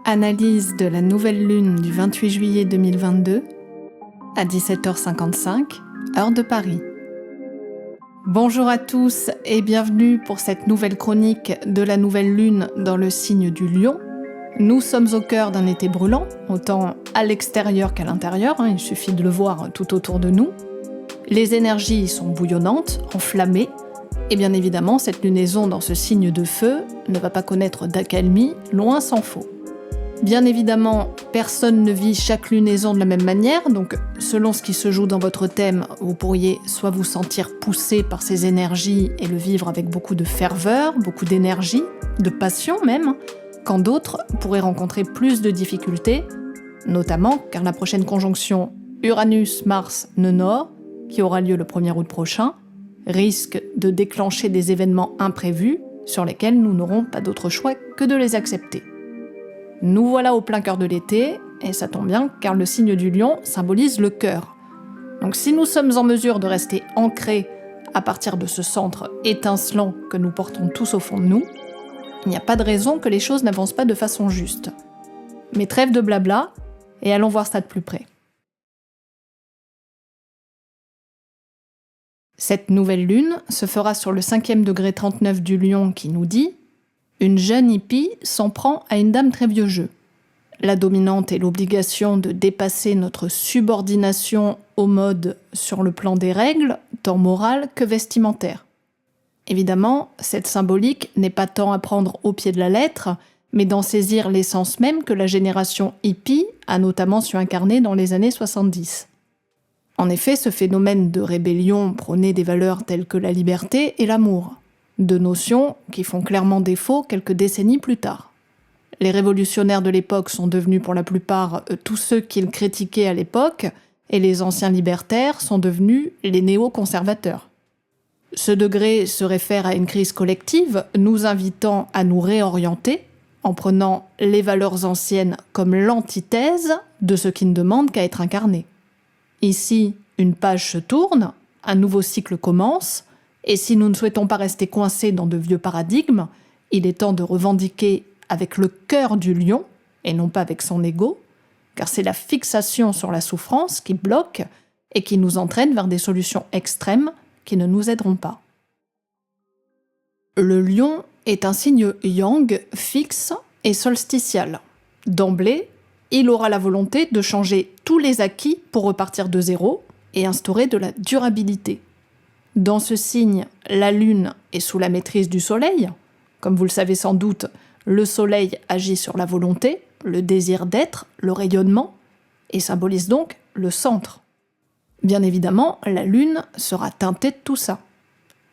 Analyse de la nouvelle lune du 28 juillet 2022 à 17h55, heure de Paris. Bonjour à tous et bienvenue pour cette nouvelle chronique de la nouvelle lune dans le signe du Lion. Nous sommes au cœur d'un été brûlant, autant à l'extérieur qu'à l'intérieur, il suffit de le voir tout autour de nous. Les énergies sont bouillonnantes, enflammées, et bien évidemment cette lunaison dans ce signe de feu ne va pas connaître d'accalmie, loin s'en faut. Bien évidemment, personne ne vit chaque lunaison de la même manière, donc selon ce qui se joue dans votre thème, vous pourriez soit vous sentir poussé par ces énergies et le vivre avec beaucoup de ferveur, beaucoup d'énergie, de passion même, quand d'autres pourraient rencontrer plus de difficultés, notamment car la prochaine conjonction Uranus-Mars-Nœud-Nord, qui aura lieu le 1er août prochain, risque de déclencher des événements imprévus sur lesquels nous n'aurons pas d'autre choix que de les accepter. Nous voilà au plein cœur de l'été, et ça tombe bien car le signe du Lion symbolise le cœur. Donc si nous sommes en mesure de rester ancrés à partir de ce centre étincelant que nous portons tous au fond de nous, il n'y a pas de raison que les choses n'avancent pas de façon juste. Mais trêve de blabla, et allons voir ça de plus près. Cette nouvelle lune se fera sur le 5e degré 39 du Lion qui nous dit « Une jeune hippie s'en prend à une dame très vieux jeu. La dominante est l'obligation de dépasser notre subordination au mode sur le plan des règles, tant morales que vestimentaires. » Évidemment, cette symbolique n'est pas tant à prendre au pied de la lettre, mais d'en saisir l'essence même que la génération hippie a notamment su incarner dans les années 70. En effet, ce phénomène de rébellion prônait des valeurs telles que la liberté et l'amour, deux notions qui font clairement défaut quelques décennies plus tard. Les révolutionnaires de l'époque sont devenus pour la plupart tous ceux qu'ils critiquaient à l'époque, et les anciens libertaires sont devenus les néo-conservateurs. Ce degré se réfère à une crise collective, nous invitant à nous réorienter, en prenant les valeurs anciennes comme l'antithèse de ce qui ne demande qu'à être incarné. Ici, une page se tourne, un nouveau cycle commence, et si nous ne souhaitons pas rester coincés dans de vieux paradigmes, il est temps de revendiquer avec le cœur du lion, et non pas avec son ego, car c'est la fixation sur la souffrance qui bloque et qui nous entraîne vers des solutions extrêmes qui ne nous aideront pas. Le lion est un signe yang, fixe et solsticial. D'emblée, il aura la volonté de changer tous les acquis pour repartir de zéro et instaurer de la durabilité. Dans ce signe, la lune est sous la maîtrise du soleil. Comme vous le savez sans doute, le soleil agit sur la volonté, le désir d'être, le rayonnement, et symbolise donc le centre. Bien évidemment, la lune sera teintée de tout ça.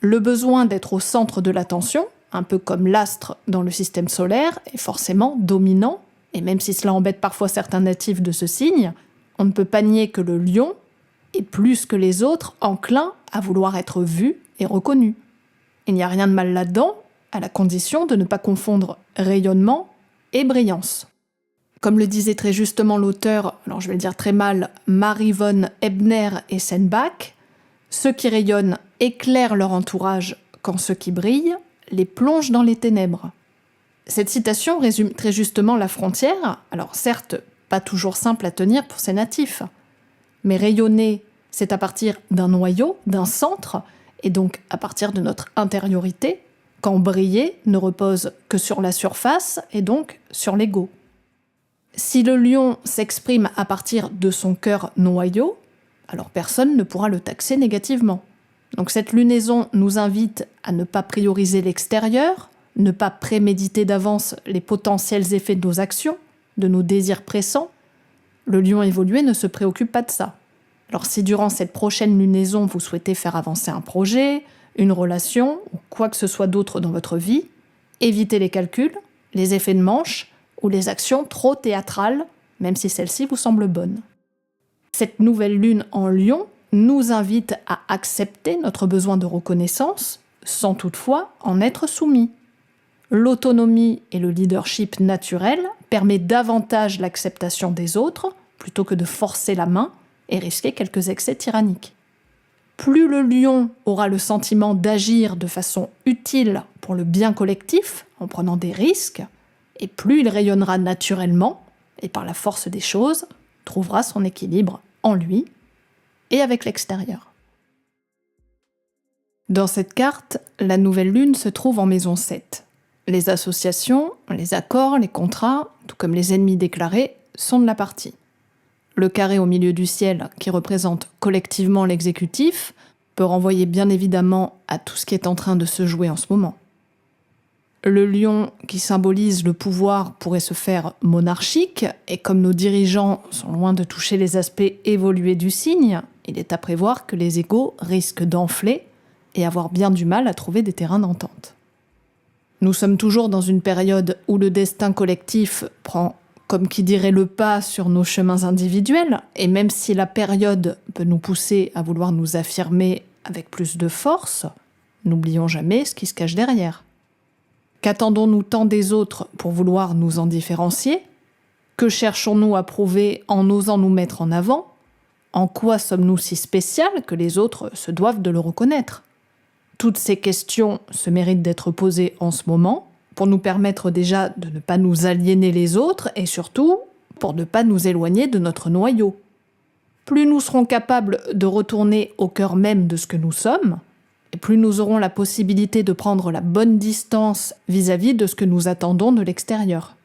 Le besoin d'être au centre de l'attention, un peu comme l'astre dans le système solaire, est forcément dominant, et même si cela embête parfois certains natifs de ce signe, on ne peut pas nier que le lion est plus que les autres enclin à vouloir être vu et reconnu. Il n'y a rien de mal là-dedans, à la condition de ne pas confondre rayonnement et brillance. Comme le disait très justement l'auteur, alors je vais le dire très mal, Marie von Ebner-Essenbach, ceux qui rayonnent éclairent leur entourage quand ceux qui brillent les plongent dans les ténèbres. Cette citation résume très justement la frontière, alors certes, pas toujours simple à tenir pour ces natifs, mais rayonner, c'est à partir d'un noyau, d'un centre, et donc à partir de notre intériorité, quand briller ne repose que sur la surface et donc sur l'ego. Si le lion s'exprime à partir de son cœur noyau, alors personne ne pourra le taxer négativement. Donc cette lunaison nous invite à ne pas prioriser l'extérieur, ne pas préméditer d'avance les potentiels effets de nos actions, de nos désirs pressants. Le lion évolué ne se préoccupe pas de ça. Alors si durant cette prochaine lunaison vous souhaitez faire avancer un projet, une relation ou quoi que ce soit d'autre dans votre vie, évitez les calculs, les effets de manche ou les actions trop théâtrales, même si celles-ci vous semblent bonnes. Cette nouvelle lune en Lion nous invite à accepter notre besoin de reconnaissance, sans toutefois en être soumis. L'autonomie et le leadership naturel permet davantage l'acceptation des autres, plutôt que de forcer la main et risquer quelques excès tyranniques. Plus le lion aura le sentiment d'agir de façon utile pour le bien collectif, en prenant des risques, et plus il rayonnera naturellement, et par la force des choses, trouvera son équilibre en lui et avec l'extérieur. Dans cette carte, la nouvelle lune se trouve en maison 7. Les associations, les accords, les contrats, tout comme les ennemis déclarés, sont de la partie. Le carré au milieu du ciel, qui représente collectivement l'exécutif, peut renvoyer bien évidemment à tout ce qui est en train de se jouer en ce moment. Le lion, qui symbolise le pouvoir, pourrait se faire monarchique, et comme nos dirigeants sont loin de toucher les aspects évolués du signe, il est à prévoir que les égos risquent d'enfler et avoir bien du mal à trouver des terrains d'entente. Nous sommes toujours dans une période où le destin collectif prend, comme qui dirait, le pas sur nos chemins individuels, et même si la période peut nous pousser à vouloir nous affirmer avec plus de force, n'oublions jamais ce qui se cache derrière. Qu'attendons-nous tant des autres pour vouloir nous en différencier? Que cherchons-nous à prouver en osant nous mettre en avant? En quoi sommes-nous si spécial que les autres se doivent de le reconnaître? Toutes ces questions se méritent d'être posées en ce moment, pour nous permettre déjà de ne pas nous aliéner les autres et surtout pour ne pas nous éloigner de notre noyau. Plus nous serons capables de retourner au cœur même de ce que nous sommes, et plus nous aurons la possibilité de prendre la bonne distance vis-à-vis de ce que nous attendons de l'extérieur.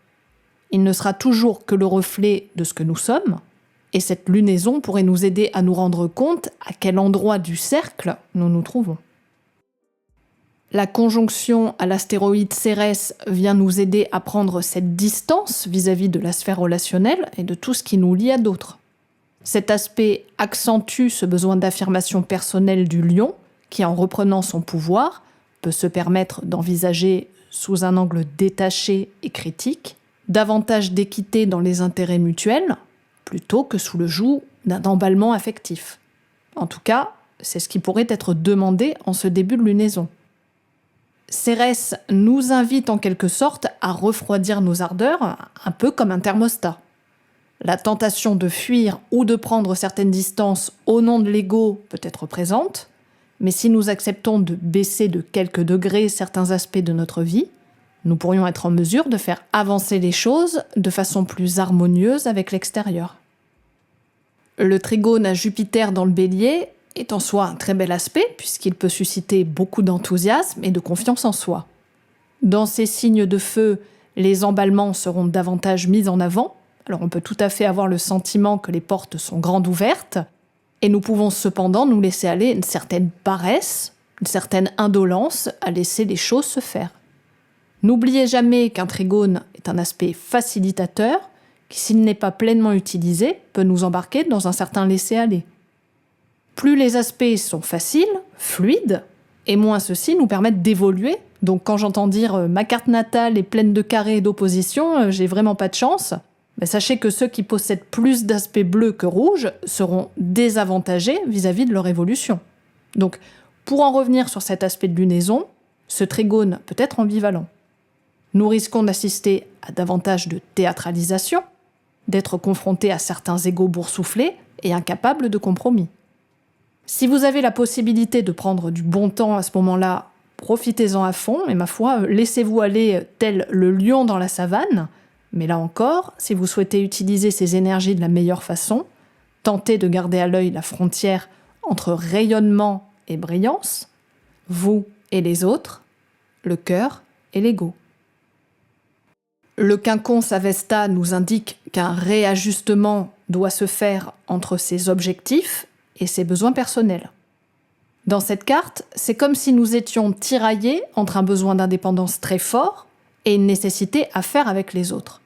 Il ne sera toujours que le reflet de ce que nous sommes, et cette lunaison pourrait nous aider à nous rendre compte à quel endroit du cercle nous nous trouvons. La conjonction à l'astéroïde Cérès vient nous aider à prendre cette distance vis-à-vis de la sphère relationnelle et de tout ce qui nous lie à d'autres. Cet aspect accentue ce besoin d'affirmation personnelle du lion, qui, en reprenant son pouvoir, peut se permettre d'envisager, sous un angle détaché et critique, davantage d'équité dans les intérêts mutuels, plutôt que sous le joug d'un emballement affectif. En tout cas, c'est ce qui pourrait être demandé en ce début de lunaison. Cérès nous invite en quelque sorte à refroidir nos ardeurs, un peu comme un thermostat. La tentation de fuir ou de prendre certaines distances au nom de l'ego peut être présente, mais si nous acceptons de baisser de quelques degrés certains aspects de notre vie, nous pourrions être en mesure de faire avancer les choses de façon plus harmonieuse avec l'extérieur. Le trigone à Jupiter dans le Bélier est en soi un très bel aspect puisqu'il peut susciter beaucoup d'enthousiasme et de confiance en soi. Dans ces signes de feu, les emballements seront davantage mis en avant, alors on peut tout à fait avoir le sentiment que les portes sont grandes ouvertes, et nous pouvons cependant nous laisser aller une certaine paresse, une certaine indolence à laisser les choses se faire. N'oubliez jamais qu'un trigone est un aspect facilitateur qui, s'il n'est pas pleinement utilisé, peut nous embarquer dans un certain laisser-aller. Plus les aspects sont faciles, fluides, et moins ceux-ci nous permettent d'évoluer. Donc quand j'entends dire « ma carte natale est pleine de carrés et d'opposition, j'ai vraiment pas de chance », sachez que ceux qui possèdent plus d'aspects bleus que rouges seront désavantagés vis-à-vis de leur évolution. Donc, pour en revenir sur cet aspect de lunaison, ce trigone peut être ambivalent. Nous risquons d'assister à davantage de théâtralisation, d'être confrontés à certains égos boursouflés et incapables de compromis. Si vous avez la possibilité de prendre du bon temps à ce moment-là, profitez-en à fond, et ma foi, laissez-vous aller tel le lion dans la savane. Mais là encore, si vous souhaitez utiliser ces énergies de la meilleure façon, tentez de garder à l'œil la frontière entre rayonnement et brillance, vous et les autres, le cœur et l'ego. Le quinconce Avesta nous indique qu'un réajustement doit se faire entre ses objectifs et ses besoins personnels. Dans cette carte, c'est comme si nous étions tiraillés entre un besoin d'indépendance très fort et une nécessité à faire avec les autres.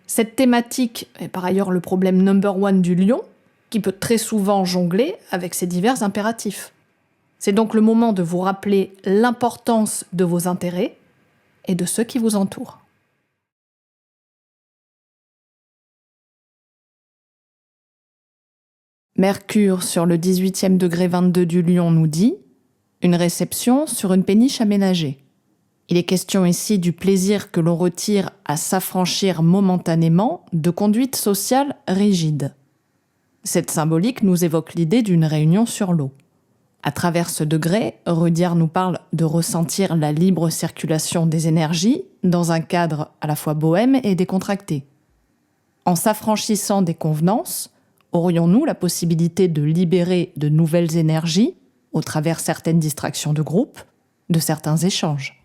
Cette thématique est par ailleurs le problème number one du lion, qui peut très souvent jongler avec ses divers impératifs. C'est donc le moment de vous rappeler l'importance de vos intérêts et de ceux qui vous entourent. Mercure sur le 18e degré 22 du Lion nous dit « Une réception sur une péniche aménagée ». Il est question ici du plaisir que l'on retire à s'affranchir momentanément de conduites sociales rigides. Cette symbolique nous évoque l'idée d'une réunion sur l'eau. À travers ce degré, Rudyard nous parle de ressentir la libre circulation des énergies dans un cadre à la fois bohème et décontracté. En s'affranchissant des convenances, aurions-nous la possibilité de libérer de nouvelles énergies au travers certaines distractions de groupe, de certains échanges?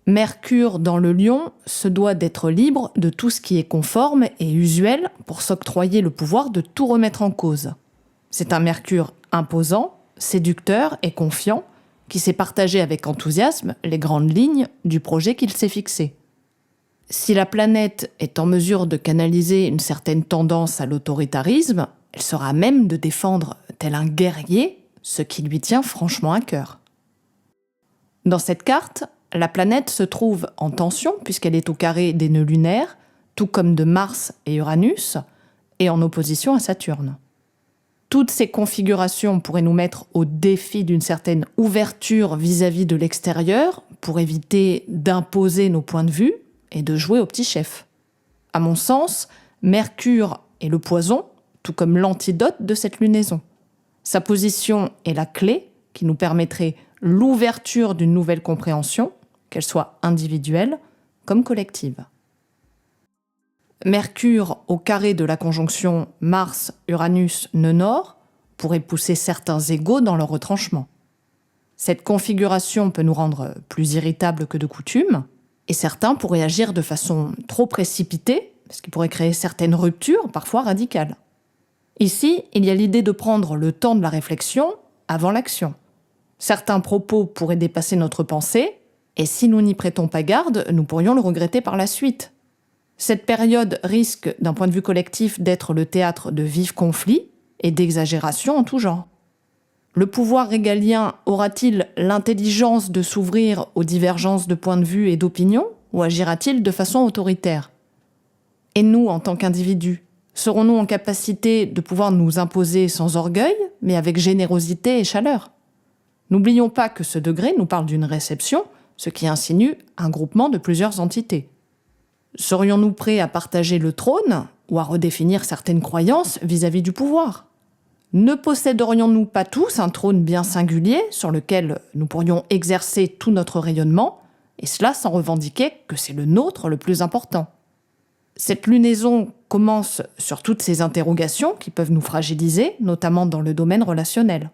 Mercure dans le Lion se doit d'être libre de tout ce qui est conforme et usuel pour s'octroyer le pouvoir de tout remettre en cause. C'est un Mercure imposant, séducteur et confiant qui sait partager avec enthousiasme les grandes lignes du projet qu'il s'est fixé. Si la planète est en mesure de canaliser une certaine tendance à l'autoritarisme, elle sera à même de défendre, tel un guerrier, ce qui lui tient franchement à cœur. Dans cette carte, la planète se trouve en tension puisqu'elle est au carré des nœuds lunaires, tout comme de Mars et Uranus, et en opposition à Saturne. Toutes ces configurations pourraient nous mettre au défi d'une certaine ouverture vis-à-vis de l'extérieur pour éviter d'imposer nos points de vue et de jouer au petit chef. À mon sens, Mercure est le poison, tout comme l'antidote de cette lunaison. Sa position est la clé qui nous permettrait l'ouverture d'une nouvelle compréhension, qu'elle soit individuelle comme collective. Mercure au carré de la conjonction Mars-Uranus-nœud nord pourrait pousser certains égos dans leur retranchement. Cette configuration peut nous rendre plus irritables que de coutume, et certains pourraient agir de façon trop précipitée, ce qui pourrait créer certaines ruptures, parfois radicales. Ici, il y a l'idée de prendre le temps de la réflexion avant l'action. Certains propos pourraient dépasser notre pensée, et si nous n'y prêtons pas garde, nous pourrions le regretter par la suite. Cette période risque, d'un point de vue collectif, d'être le théâtre de vifs conflits et d'exagérations en tout genre. Le pouvoir régalien aura-t-il l'intelligence de s'ouvrir aux divergences de points de vue et d'opinion, ou agira-t-il de façon autoritaire? Et nous, en tant qu'individus, serons-nous en capacité de pouvoir nous imposer sans orgueil, mais avec générosité et chaleur? N'oublions pas que ce degré nous parle d'une réception, ce qui insinue un groupement de plusieurs entités. Serions-nous prêts à partager le trône ou à redéfinir certaines croyances vis-à-vis du pouvoir? Ne posséderions-nous pas tous un trône bien singulier sur lequel nous pourrions exercer tout notre rayonnement, et cela sans revendiquer que c'est le nôtre le plus important? Cette lunaison commence sur toutes ces interrogations qui peuvent nous fragiliser, notamment dans le domaine relationnel.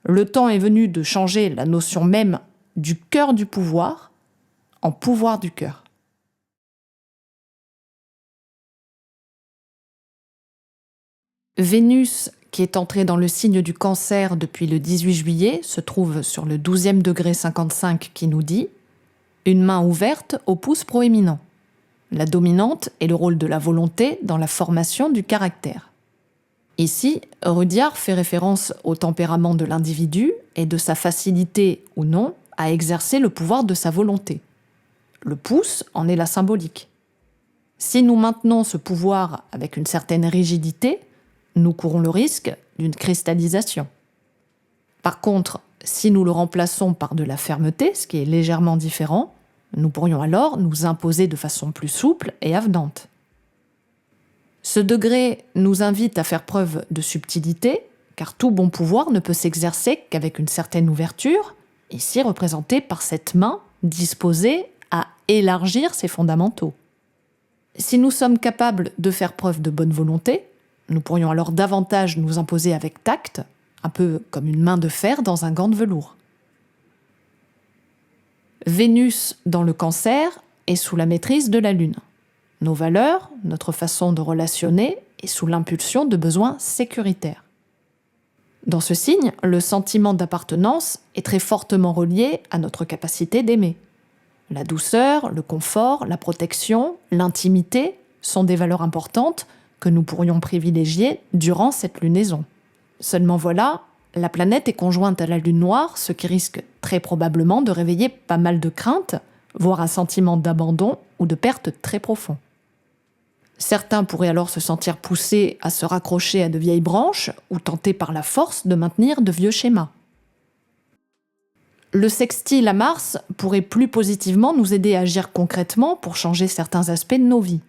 Le temps est venu de changer la notion même du cœur du pouvoir en pouvoir du cœur. Vénus, qui est entrée dans le signe du Cancer depuis le 18 juillet, se trouve sur le 12e degré 55 qui nous dit « Une main ouverte au pouce proéminent ». La dominante est le rôle de la volonté dans la formation du caractère. Ici, Rudyard fait référence au tempérament de l'individu et de sa facilité ou non à exercer le pouvoir de sa volonté. Le pouce en est la symbolique. Si nous maintenons ce pouvoir avec une certaine rigidité, nous courons le risque d'une cristallisation. Par contre, si nous le remplaçons par de la fermeté, ce qui est légèrement différent, nous pourrions alors nous imposer de façon plus souple et avenante. Ce degré nous invite à faire preuve de subtilité, car tout bon pouvoir ne peut s'exercer qu'avec une certaine ouverture, ici représentée par cette main disposée à élargir ses fondamentaux. Si nous sommes capables de faire preuve de bonne volonté, nous pourrions alors davantage nous imposer avec tact, un peu comme une main de fer dans un gant de velours. Vénus dans le Cancer est sous la maîtrise de la Lune. Nos valeurs, notre façon de relationner est sous l'impulsion de besoins sécuritaires. Dans ce signe, le sentiment d'appartenance est très fortement relié à notre capacité d'aimer. La douceur, le confort, la protection, l'intimité sont des valeurs importantes que nous pourrions privilégier durant cette lunaison. Seulement voilà, la planète est conjointe à la lune noire, ce qui risque très probablement de réveiller pas mal de craintes, voire un sentiment d'abandon ou de perte très profond. Certains pourraient alors se sentir poussés à se raccrocher à de vieilles branches ou tentés par la force de maintenir de vieux schémas. Le sextile à Mars pourrait plus positivement nous aider à agir concrètement pour changer certains aspects de nos vies.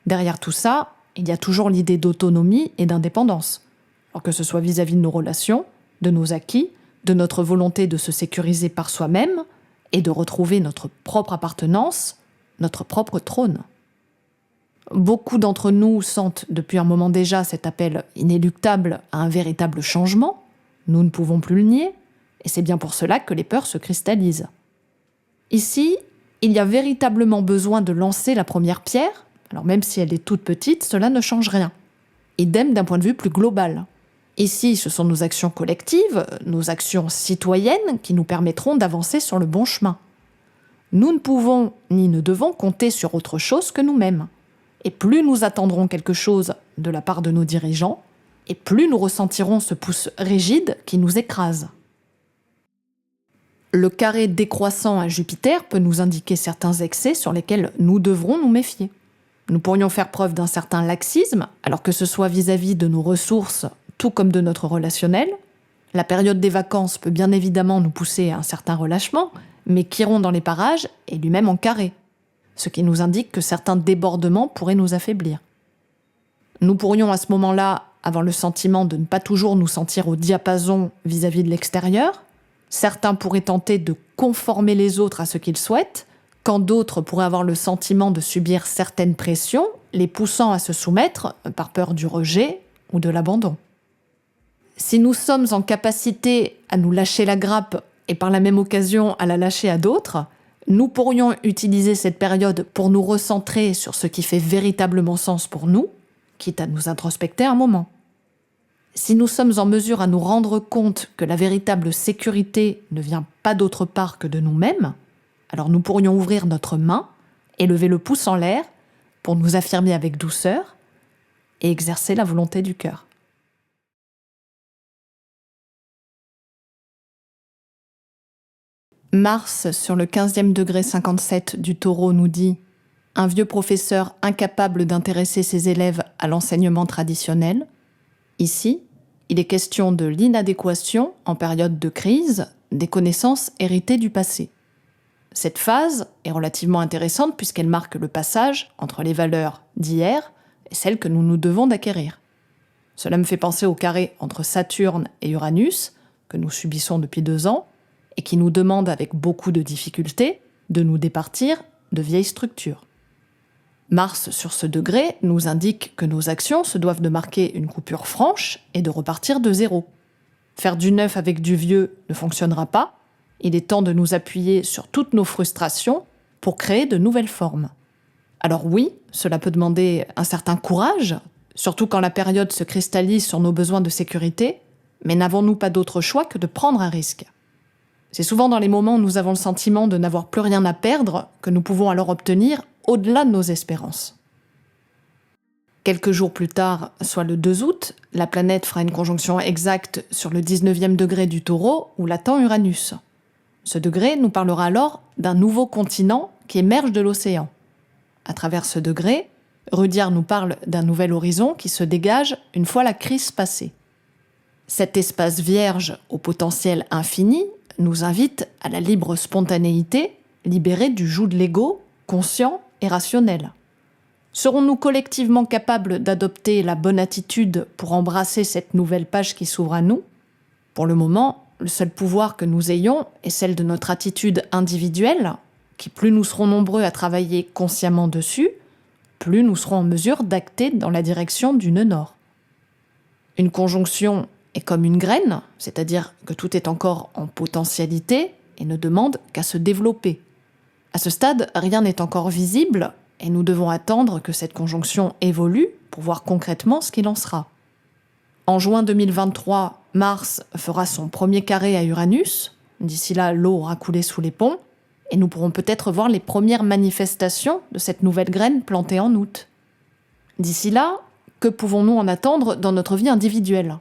Derrière tout ça, il y a toujours l'idée d'autonomie et d'indépendance, alors que ce soit vis-à-vis de nos relations, de nos acquis, de notre volonté de se sécuriser par soi-même et de retrouver notre propre appartenance, notre propre trône. Beaucoup d'entre nous sentent depuis un moment déjà cet appel inéluctable à un véritable changement. Nous ne pouvons plus le nier, et c'est bien pour cela que les peurs se cristallisent. Ici, il y a véritablement besoin de lancer la première pierre. Alors même si elle est toute petite, cela ne change rien. Idem d'un point de vue plus global. Ici, ce sont nos actions collectives, nos actions citoyennes qui nous permettront d'avancer sur le bon chemin. Nous ne pouvons ni ne devons compter sur autre chose que nous-mêmes. Et plus nous attendrons quelque chose de la part de nos dirigeants, et plus nous ressentirons ce pouce rigide qui nous écrase. Le carré décroissant à Jupiter peut nous indiquer certains excès sur lesquels nous devrons nous méfier. Nous pourrions faire preuve d'un certain laxisme, alors que ce soit vis-à-vis de nos ressources, tout comme de notre relationnel. La période des vacances peut bien évidemment nous pousser à un certain relâchement, mais Chiron dans les parages est lui-même en carré, ce qui nous indique que certains débordements pourraient nous affaiblir. Nous pourrions à ce moment-là avoir le sentiment de ne pas toujours nous sentir au diapason vis-à-vis de l'extérieur. Certains pourraient tenter de conformer les autres à ce qu'ils souhaitent, quand d'autres pourraient avoir le sentiment de subir certaines pressions, les poussant à se soumettre par peur du rejet ou de l'abandon. Si nous sommes en capacité à nous lâcher la grappe et par la même occasion à la lâcher à d'autres, nous pourrions utiliser cette période pour nous recentrer sur ce qui fait véritablement sens pour nous, quitte à nous introspecter un moment. Si nous sommes en mesure à nous rendre compte que la véritable sécurité ne vient pas d'autre part que de nous-mêmes, alors nous pourrions ouvrir notre main et lever le pouce en l'air pour nous affirmer avec douceur et exercer la volonté du cœur. Mars, sur le 15e degré 57 du Taureau, nous dit « Un vieux professeur incapable d'intéresser ses élèves à l'enseignement traditionnel ». Ici, il est question de l'inadéquation, en période de crise, des connaissances héritées du passé. Cette phase est relativement intéressante puisqu'elle marque le passage entre les valeurs d'hier et celles que nous nous devons d'acquérir. Cela me fait penser au carré entre Saturne et Uranus, que nous subissons depuis 2 ans, et qui nous demande avec beaucoup de difficultés de nous départir de vieilles structures. Mars, sur ce degré, nous indique que nos actions se doivent de marquer une coupure franche et de repartir de zéro. Faire du neuf avec du vieux ne fonctionnera pas. Il est temps de nous appuyer sur toutes nos frustrations pour créer de nouvelles formes. Alors oui, cela peut demander un certain courage, surtout quand la période se cristallise sur nos besoins de sécurité, mais n'avons-nous pas d'autre choix que de prendre un risque ? C'est souvent dans les moments où nous avons le sentiment de n'avoir plus rien à perdre que nous pouvons alors obtenir au-delà de nos espérances. Quelques jours plus tard, soit le 2 août, la planète fera une conjonction exacte sur le 19e degré du Taureau où l'attend Uranus. Ce degré nous parlera alors d'un nouveau continent qui émerge de l'océan. À travers ce degré, Rudyard nous parle d'un nouvel horizon qui se dégage une fois la crise passée. Cet espace vierge au potentiel infini nous invite à la libre spontanéité, libérée du joug de l'ego, conscient et rationnel. Serons-nous collectivement capables d'adopter la bonne attitude pour embrasser cette nouvelle page qui s'ouvre à nous ? Pour le moment, le seul pouvoir que nous ayons est celle de notre attitude individuelle, qui plus nous serons nombreux à travailler consciemment dessus, plus nous serons en mesure d'acter dans la direction du nœud nord. Une conjonction est comme une graine, c'est-à-dire que tout est encore en potentialité et ne demande qu'à se développer. À ce stade, rien n'est encore visible et nous devons attendre que cette conjonction évolue pour voir concrètement ce qu'il en sera. En juin 2023, Mars fera son premier carré à Uranus. D'ici là, l'eau aura coulé sous les ponts et nous pourrons peut-être voir les premières manifestations de cette nouvelle graine plantée en août. D'ici là, que pouvons-nous en attendre dans notre vie individuelle ?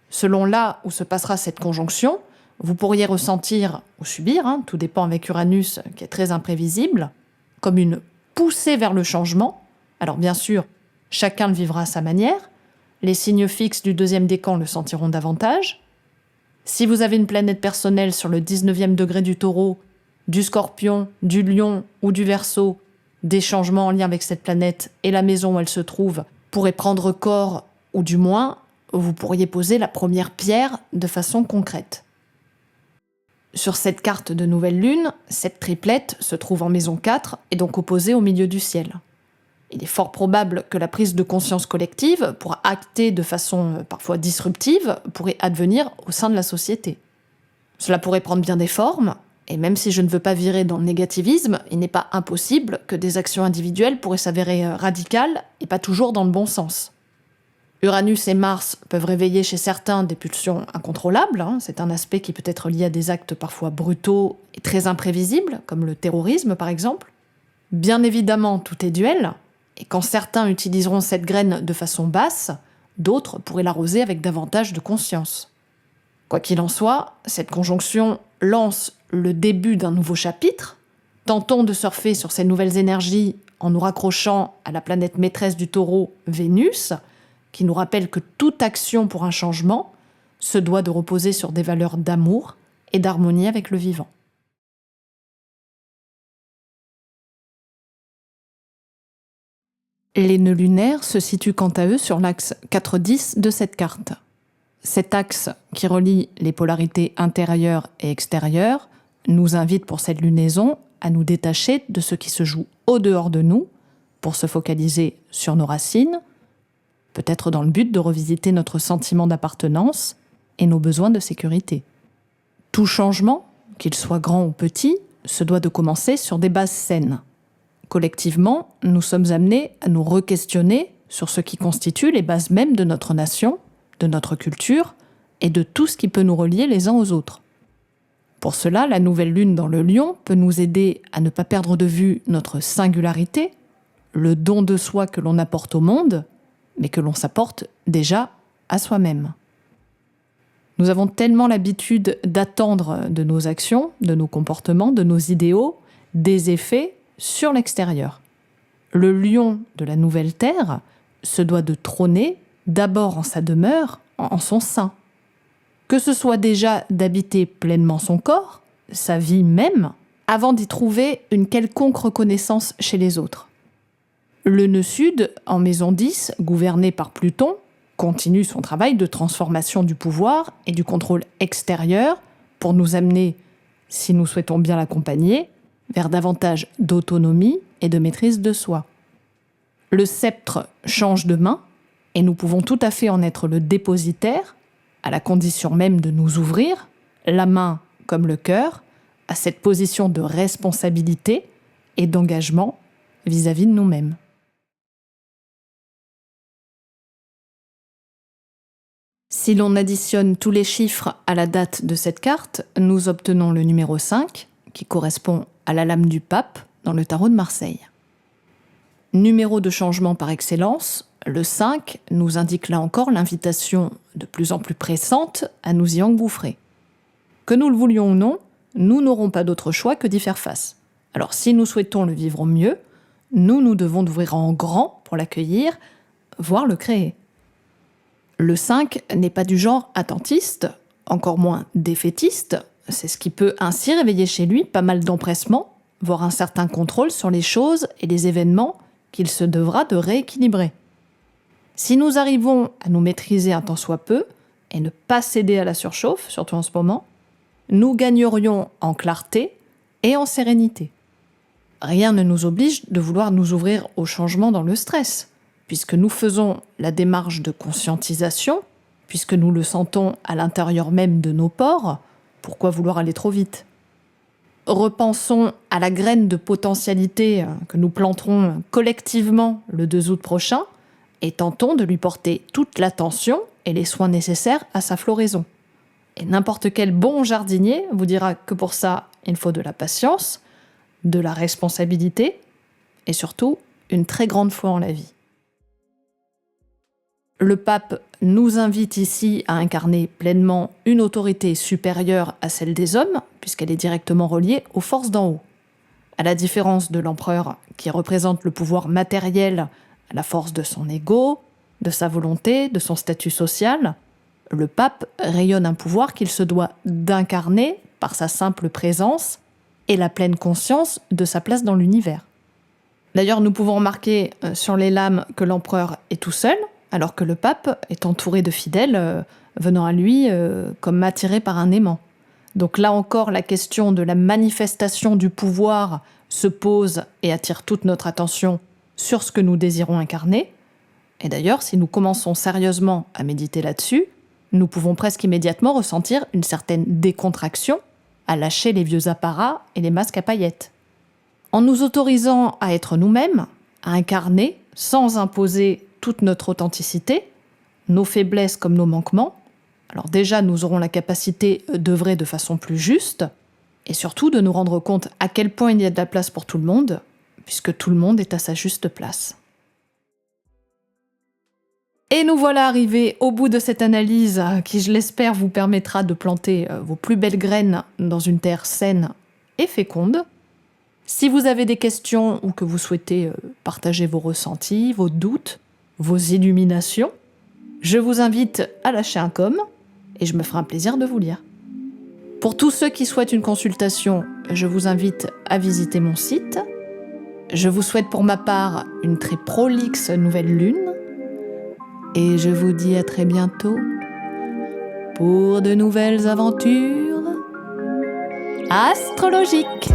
Selon là où se passera cette conjonction, vous pourriez ressentir, ou subir, tout dépend avec Uranus qui est très imprévisible, comme une poussée vers le changement. Alors bien sûr, chacun le vivra à sa manière. Les signes fixes du 2e décan le sentiront davantage. Si vous avez une planète personnelle sur le 19e degré du Taureau, du Scorpion, du Lion ou du Verseau, des changements en lien avec cette planète et la maison où elle se trouve pourraient prendre corps, ou du moins vous pourriez poser la première pierre de façon concrète. Sur cette carte de nouvelle lune, cette triplette se trouve en maison 4 et donc opposée au milieu du ciel. Il est fort probable que la prise de conscience collective, pour acter de façon parfois disruptive, pourrait advenir au sein de la société. Cela pourrait prendre bien des formes, et même si je ne veux pas virer dans le négativisme, il n'est pas impossible que des actions individuelles pourraient s'avérer radicales et pas toujours dans le bon sens. Uranus et Mars peuvent réveiller chez certains des pulsions incontrôlables, c'est un aspect qui peut être lié à des actes parfois brutaux et très imprévisibles, comme le terrorisme par exemple. Bien évidemment, tout est duel, et quand certains utiliseront cette graine de façon basse, d'autres pourraient l'arroser avec davantage de conscience. Quoi qu'il en soit, cette conjonction lance le début d'un nouveau chapitre. Tentons de surfer sur ces nouvelles énergies en nous raccrochant à la planète maîtresse du Taureau, Vénus, qui nous rappelle que toute action pour un changement se doit de reposer sur des valeurs d'amour et d'harmonie avec le vivant. Les nœuds lunaires se situent quant à eux sur l'axe 4-10 de cette carte. Cet axe qui relie les polarités intérieures et extérieures nous invite pour cette lunaison à nous détacher de ce qui se joue au dehors de nous pour se focaliser sur nos racines, peut-être dans le but de revisiter notre sentiment d'appartenance et nos besoins de sécurité. Tout changement, qu'il soit grand ou petit, se doit de commencer sur des bases saines. Collectivement, nous sommes amenés à nous re-questionner sur ce qui constitue les bases mêmes de notre nation, de notre culture et de tout ce qui peut nous relier les uns aux autres. Pour cela, la nouvelle lune dans le Lion peut nous aider à ne pas perdre de vue notre singularité, le don de soi que l'on apporte au monde, mais que l'on s'apporte déjà à soi-même. Nous avons tellement l'habitude d'attendre de nos actions, de nos comportements, de nos idéaux, des effets sur l'extérieur. Le lion de la nouvelle terre se doit de trôner d'abord en sa demeure, en son sein. Que ce soit déjà d'habiter pleinement son corps, sa vie même, avant d'y trouver une quelconque reconnaissance chez les autres. Le nœud sud, en maison 10, gouverné par Pluton, continue son travail de transformation du pouvoir et du contrôle extérieur pour nous amener, si nous souhaitons bien l'accompagner, vers davantage d'autonomie et de maîtrise de soi. Le sceptre change de main et nous pouvons tout à fait en être le dépositaire, à la condition même de nous ouvrir, la main comme le cœur, à cette position de responsabilité et d'engagement vis-à-vis de nous-mêmes. Si l'on additionne tous les chiffres à la date de cette carte, nous obtenons le numéro 5, qui correspond à la lame du pape dans le tarot de Marseille. Numéro de changement par excellence, le 5 nous indique là encore l'invitation de plus en plus pressante à nous y engouffrer. Que nous le voulions ou non, nous n'aurons pas d'autre choix que d'y faire face. Alors si nous souhaitons le vivre au mieux, nous devons d'ouvrir en grand pour l'accueillir, voire le créer. Le 5 n'est pas du genre attentiste, encore moins défaitiste, c'est ce qui peut ainsi réveiller chez lui pas mal d'empressement, voire un certain contrôle sur les choses et les événements qu'il se devra de rééquilibrer. Si nous arrivons à nous maîtriser un tant soit peu, et ne pas céder à la surchauffe, surtout en ce moment, nous gagnerions en clarté et en sérénité. Rien ne nous oblige de vouloir nous ouvrir au changement dans le stress, puisque nous faisons la démarche de conscientisation, puisque nous le sentons à l'intérieur même de nos pores, pourquoi vouloir aller trop vite ? Repensons à la graine de potentialité que nous planterons collectivement le 2 août prochain et tentons de lui porter toute l'attention et les soins nécessaires à sa floraison. Et n'importe quel bon jardinier vous dira que pour ça, il faut de la patience, de la responsabilité et surtout une très grande foi en la vie. Le pape nous invite ici à incarner pleinement une autorité supérieure à celle des hommes, puisqu'elle est directement reliée aux forces d'en haut. À la différence de l'empereur qui représente le pouvoir matériel à la force de son ego, de sa volonté, de son statut social, le pape rayonne un pouvoir qu'il se doit d'incarner par sa simple présence et la pleine conscience de sa place dans l'univers. D'ailleurs, nous pouvons remarquer sur les lames que l'empereur est tout seul, alors que le pape est entouré de fidèles venant à lui comme attirés par un aimant. Donc là encore, la question de la manifestation du pouvoir se pose et attire toute notre attention sur ce que nous désirons incarner. Et d'ailleurs, si nous commençons sérieusement à méditer là-dessus, nous pouvons presque immédiatement ressentir une certaine décontraction à lâcher les vieux apparats et les masques à paillettes. En nous autorisant à être nous-mêmes, à incarner, sans imposer toute notre authenticité, nos faiblesses comme nos manquements, alors déjà nous aurons la capacité d'œuvrer de façon plus juste, et surtout de nous rendre compte à quel point il y a de la place pour tout le monde, puisque tout le monde est à sa juste place. Et nous voilà arrivés au bout de cette analyse qui, je l'espère, vous permettra de planter vos plus belles graines dans une terre saine et féconde. Si vous avez des questions ou que vous souhaitez partager vos ressentis, vos doutes, vos illuminations, je vous invite à lâcher un com et je me ferai un plaisir de vous lire. Pour tous ceux qui souhaitent une consultation, je vous invite à visiter mon site. Je vous souhaite pour ma part une très prolixe nouvelle lune. Et je vous dis à très bientôt pour de nouvelles aventures astrologiques.